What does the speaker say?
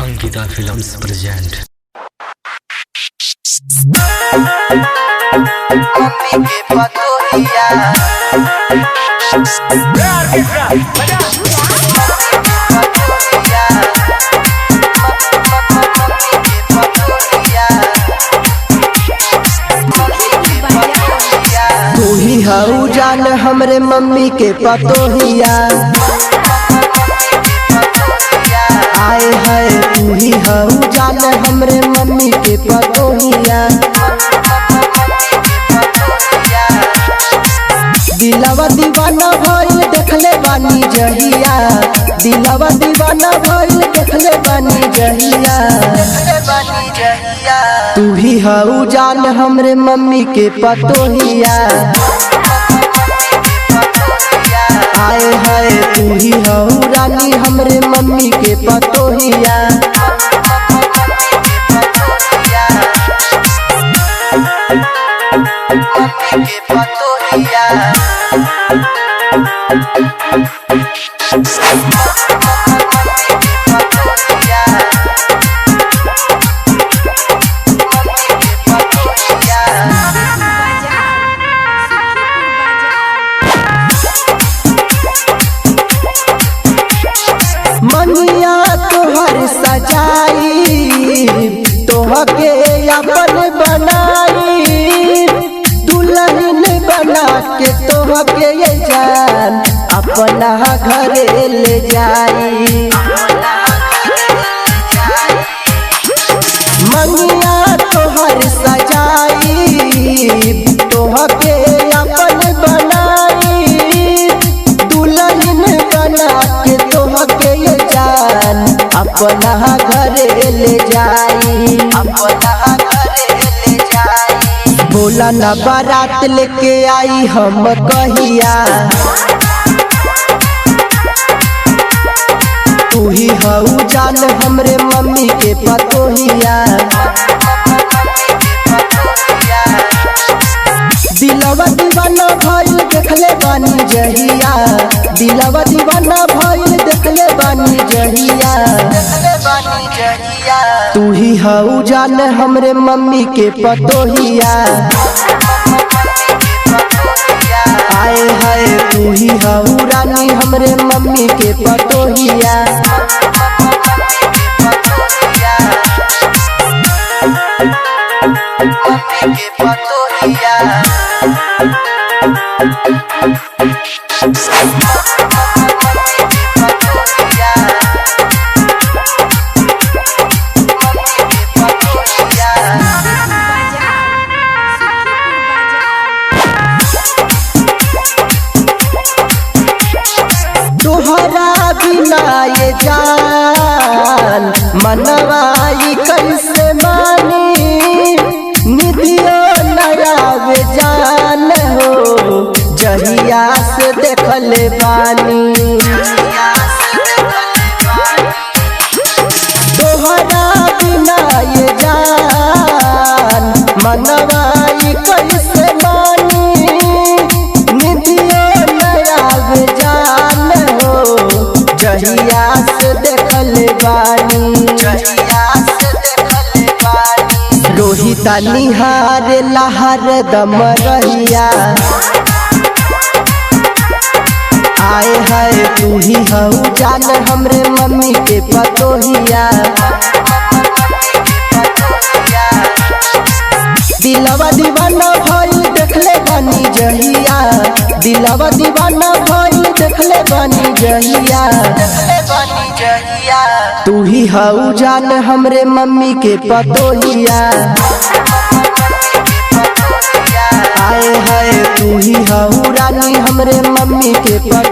Ankita films present. Mummy के पतोहिया तू ही हऊ जान हमरे मम्मी के पतोहिया। आए है तू ही हऊ जान हमरे मम्मी के पतोहिया। दिलवा दीवाना भइल देखले बानी जहिया, दिलवा दीवाना भइल देखले बानी जहिया। तू ही हऊ जान हमरे मम्मी के पतोहिया। आए हाय तू ही हऊ रानी हमरे मम्मी के पतोहिया। मम्मी के पतोहिया मनिया तोहर सजाई तोहके अपन बनाई, दुल्हन बना के तोहके ये जान अपना घरे ले जाई। मनिया तोहर सजाई तोहके अपन बनाई, दुल्हन बना के तोहके ये जान अपना घरे ले जाई, अपना घरे ले जाई। बोला ना बारात लेके आई हम कहिया, तू ही हऊ जान हमरे मम्मी के पतोहिया। दिलवा दीवाना भइल देखले बानी जहिया, दिलवा दीवाना भइल देखले बानी जहिया। तू ही हऊ जान हमरे मम्मी के पतोहिया। आए हाय तू ही हऊ रानी हमरे मम्मी के पतोहिया। मम्मी के पतोहिया तोहरा बिना ये जान मनवाई कैसे मानी, निधियो नयावे जान हो जहिया से देखले बानी। तोहरा बिना ये जान मनवाई कैसे मानी, निधियो नयावे जान जहिया से देखले बानी, जहिया से देखले बानी। रोहिता निहार लहर दम रहिया। आए हाय तू ही हऊ जान हमरे मम्मी के पतोहिया। दिलवा दीवाना भइल देखले बानी जहिया, दिलवा दीवाना भइल देखले बानी जहिया। तू ही हऊ जान हमरे मम्मी के पतोहिया। आए हाय तू ही हऊ रानी हमरे मम्मी के पतोहिया।